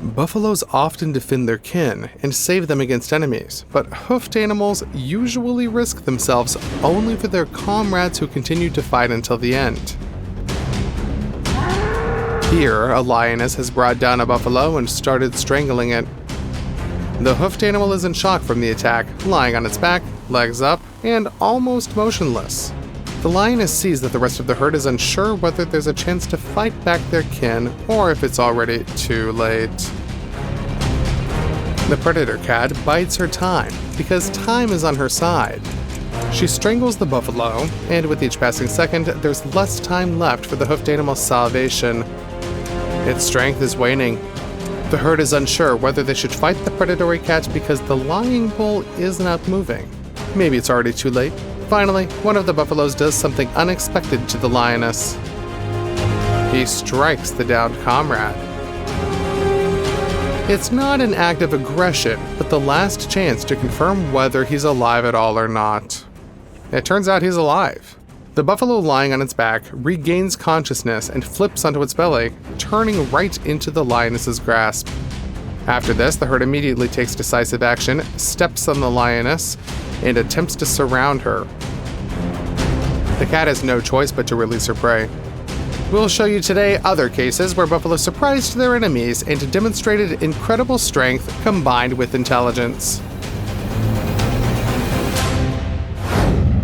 Buffaloes often defend their kin and save them against enemies, but hoofed animals usually risk themselves only for their comrades who continue to fight until the end. Here, a lioness has brought down a buffalo and started strangling it. The hoofed animal is in shock from the attack, lying on its back, legs up, and almost motionless. The lioness sees that the rest of the herd is unsure whether there's a chance to fight back their kin or if it's already too late. The predator cat bides her time because time is on her side. She strangles the buffalo, and with each passing second, there's less time left for the hoofed animal's salvation. Its strength is waning. The herd is unsure whether they should fight the predatory cat because the lying bull is not moving. Maybe it's already too late. Finally, one of the buffaloes does something unexpected to the lioness. He strikes the downed comrade. It's not an act of aggression, but the last chance to confirm whether he's alive at all or not. It turns out he's alive. The buffalo lying on its back regains consciousness and flips onto its belly, turning right into the lioness's grasp. After this, the herd immediately takes decisive action, steps on the lioness, and attempts to surround her. The cat has no choice but to release her prey. We'll show you today other cases where buffalo surprised their enemies and demonstrated incredible strength combined with intelligence.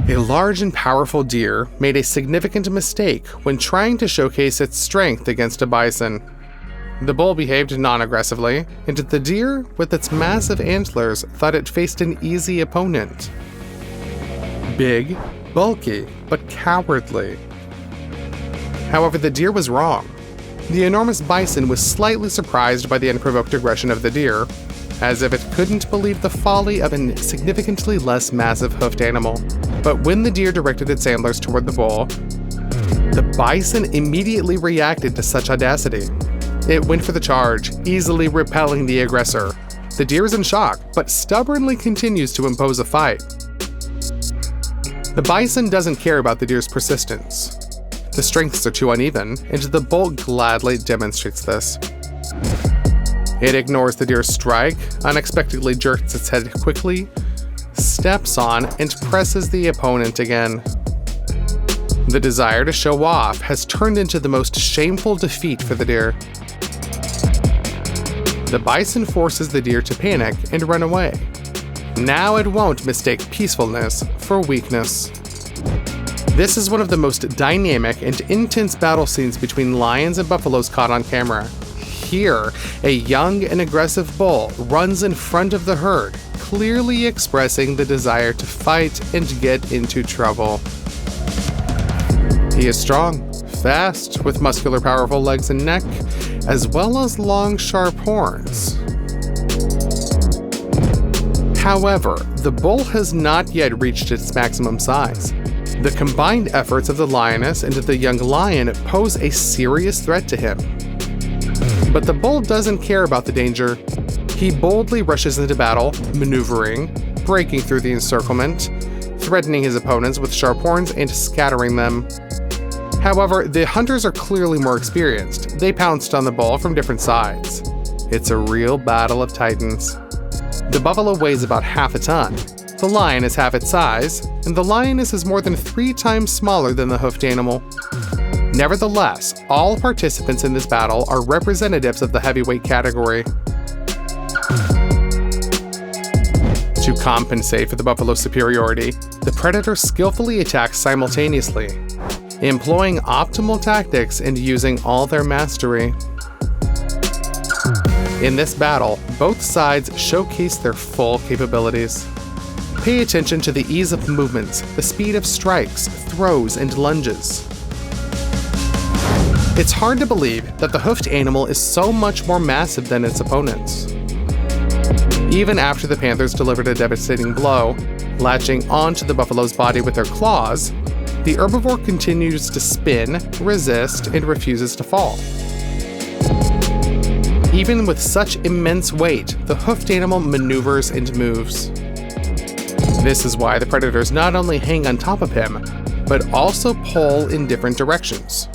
A large and powerful deer made a significant mistake when trying to showcase its strength against a bison. The bull behaved non-aggressively, and the deer, with its massive antlers, thought it faced an easy opponent. Big, bulky, but cowardly. However, the deer was wrong. The enormous bison was slightly surprised by the unprovoked aggression of the deer, as if it couldn't believe the folly of a significantly less massive hoofed animal. But when the deer directed its antlers toward the bull, the bison immediately reacted to such audacity. It went for the charge, easily repelling the aggressor. The deer is in shock, but stubbornly continues to impose a fight. The bison doesn't care about the deer's persistence. The strengths are too uneven, and the bull gladly demonstrates this. It ignores the deer's strike, unexpectedly jerks its head quickly, steps on, and presses the opponent again. The desire to show off has turned into the most shameful defeat for the deer. The bison forces the deer to panic and run away. Now it won't mistake peacefulness for weakness. This is one of the most dynamic and intense battle scenes between lions and buffaloes caught on camera. Here, a young and aggressive bull runs in front of the herd, clearly expressing the desire to fight and get into trouble. He is strong, fast, with muscular, powerful legs and neck, as well as long, sharp horns. However, the bull has not yet reached its maximum size. The combined efforts of the lioness and the young lion pose a serious threat to him. But the bull doesn't care about the danger. He boldly rushes into battle, maneuvering, breaking through the encirclement, threatening his opponents with sharp horns and scattering them. However, the hunters are clearly more experienced. They pounced on the bull from different sides. It's a real battle of titans. The buffalo weighs about half a ton. The lion is half its size, and the lioness is more than 3 times smaller than the hoofed animal. Nevertheless, all participants in this battle are representatives of the heavyweight category. To compensate for the buffalo's superiority, the predator skillfully attacks simultaneously, employing optimal tactics and using all their mastery. In this battle, both sides showcase their full capabilities. Pay attention to the ease of movements, the speed of strikes, throws, and lunges. It's hard to believe that the hoofed animal is so much more massive than its opponents. Even after the panthers delivered a devastating blow, latching onto the buffalo's body with their claws, the herbivore continues to spin, resist, and refuses to fall. Even with such immense weight, the hoofed animal maneuvers and moves. This is why the predators not only hang on top of him, but also pull in different directions.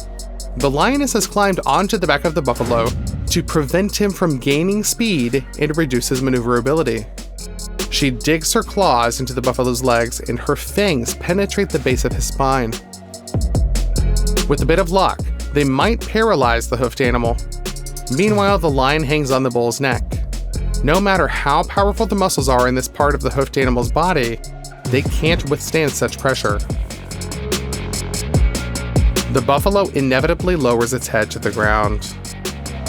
The lioness has climbed onto the back of the buffalo, to prevent him from gaining speed and reduce his maneuverability. She digs her claws into the buffalo's legs, and her fangs penetrate the base of his spine. With a bit of luck, they might paralyze the hoofed animal. Meanwhile, the lion hangs on the bull's neck. No matter how powerful the muscles are in this part of the hoofed animal's body, they can't withstand such pressure. The buffalo inevitably lowers its head to the ground.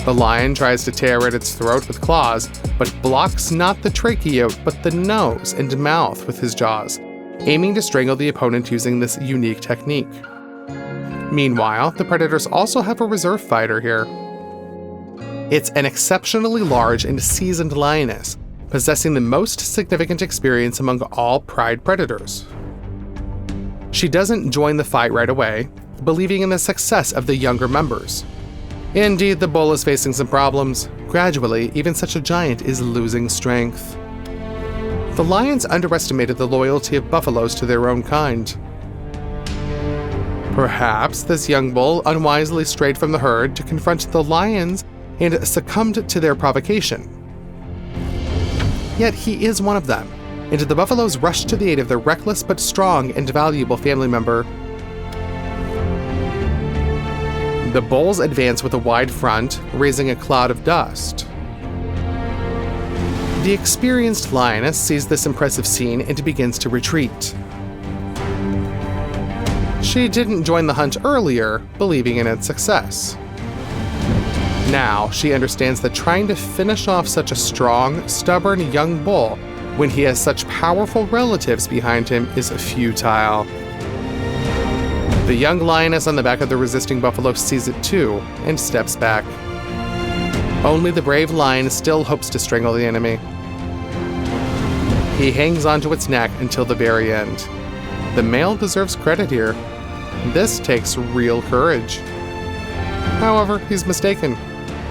The lion tries to tear at its throat with claws, but blocks not the tracheote but the nose and mouth with his jaws, aiming to strangle the opponent using this unique technique. Meanwhile, the predators also have a reserve fighter here. It's an exceptionally large and seasoned lioness, possessing the most significant experience among all pride predators. She doesn't join the fight right away, believing in the success of the younger members. Indeed, the bull is facing some problems. Gradually, even such a giant is losing strength. The lions underestimated the loyalty of buffaloes to their own kind. Perhaps this young bull unwisely strayed from the herd to confront the lions and succumbed to their provocation. Yet he is one of them, and the buffaloes rush to the aid of their reckless but strong and valuable family member. The bulls advance with a wide front, raising a cloud of dust. The experienced lioness sees this impressive scene and begins to retreat. She didn't join the hunt earlier, believing in its success. Now, she understands that trying to finish off such a strong, stubborn young bull when he has such powerful relatives behind him is futile. The young lioness on the back of the resisting buffalo sees it too and steps back. Only the brave lion still hopes to strangle the enemy. He hangs onto its neck until the very end. The male deserves credit here. This takes real courage. However, he's mistaken.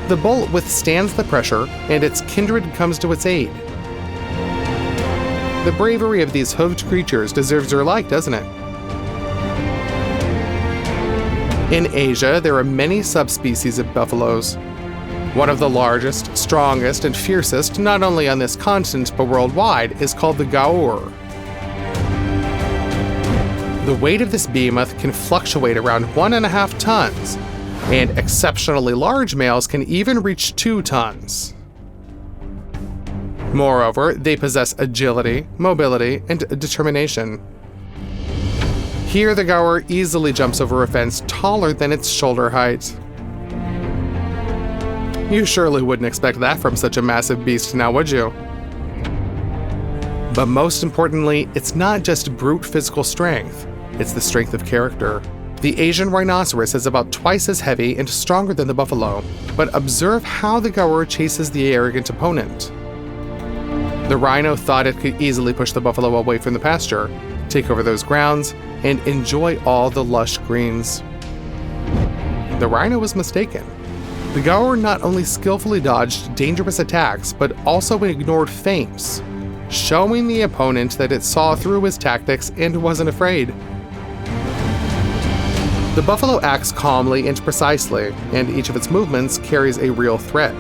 The bull withstands the pressure, and its kindred comes to its aid. The bravery of these hoofed creatures deserves your like, doesn't it? In Asia, there are many subspecies of buffaloes. One of the largest, strongest, and fiercest, not only on this continent but worldwide, is called the Gaor. The weight of this behemoth can fluctuate around 1.5 tons, and exceptionally large males can even reach 2 tons. Moreover, they possess agility, mobility, and determination. Here, the Gaor easily jumps over a fence taller than its shoulder height. You surely wouldn't expect that from such a massive beast now, would you? But most importantly, it's not just brute physical strength, it's the strength of character. The Asian rhinoceros is about twice as heavy and stronger than the buffalo, but observe how the Gaor chases the arrogant opponent. The rhino thought it could easily push the buffalo away from the pasture, take over those grounds, and enjoy all the lush greens. The rhino was mistaken. The Gaor not only skillfully dodged dangerous attacks, but also ignored feints, showing the opponent that it saw through his tactics and wasn't afraid. The buffalo acts calmly and precisely, and each of its movements carries a real threat.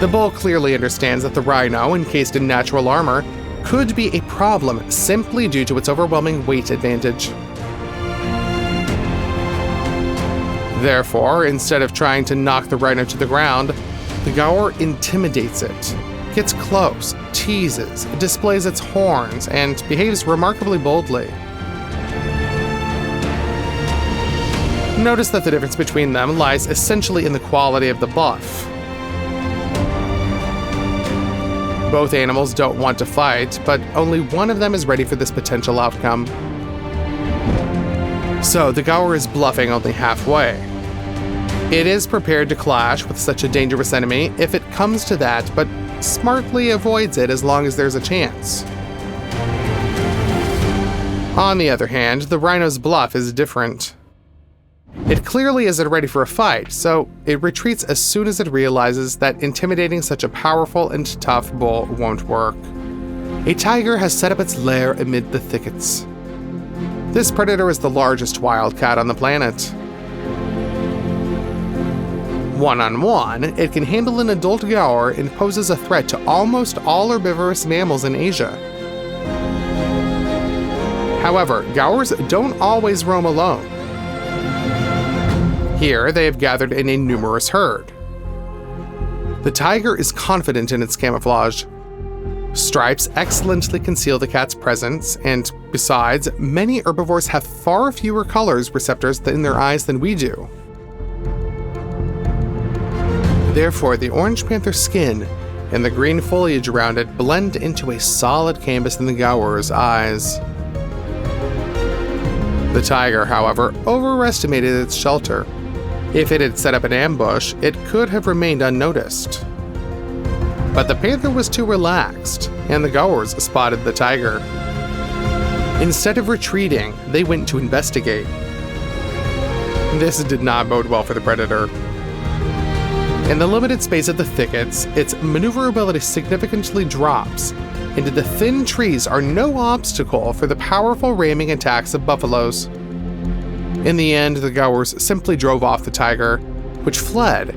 The bull clearly understands that the rhino, encased in natural armor, could be a problem simply due to its overwhelming weight advantage. Therefore, instead of trying to knock the rhino to the ground, the Gaor intimidates it, gets close, teases, displays its horns, and behaves remarkably boldly. Notice that the difference between them lies essentially in the quality of the buff. Both animals don't want to fight, but only one of them is ready for this potential outcome. So the Gaor is bluffing only halfway. It is prepared to clash with such a dangerous enemy if it comes to that, but smartly avoids it as long as there's a chance. On the other hand, the rhino's bluff is different. It clearly isn't ready for a fight, so it retreats as soon as it realizes that intimidating such a powerful and tough bull won't work. A tiger has set up its lair amid the thickets. This predator is the largest wildcat on the planet. One-on-one, it can handle an adult gaor and poses a threat to almost all herbivorous mammals in Asia. However, gaors don't always roam alone. Here, they have gathered in a numerous herd. The tiger is confident in its camouflage. Stripes excellently conceal the cat's presence, and besides, many herbivores have far fewer colors receptors in their eyes than we do. Therefore, the orange panther's skin and the green foliage around it blend into a solid canvas in the gaor's eyes. The tiger, however, overestimated its shelter. If it had set up an ambush, it could have remained unnoticed. But the panther was too relaxed, and the gaors spotted the tiger. Instead of retreating, they went to investigate. This did not bode well for the predator. In the limited space of the thickets, its maneuverability significantly drops, and the thin trees are no obstacle for the powerful ramming attacks of buffaloes. In the end, the gaors simply drove off the tiger, which fled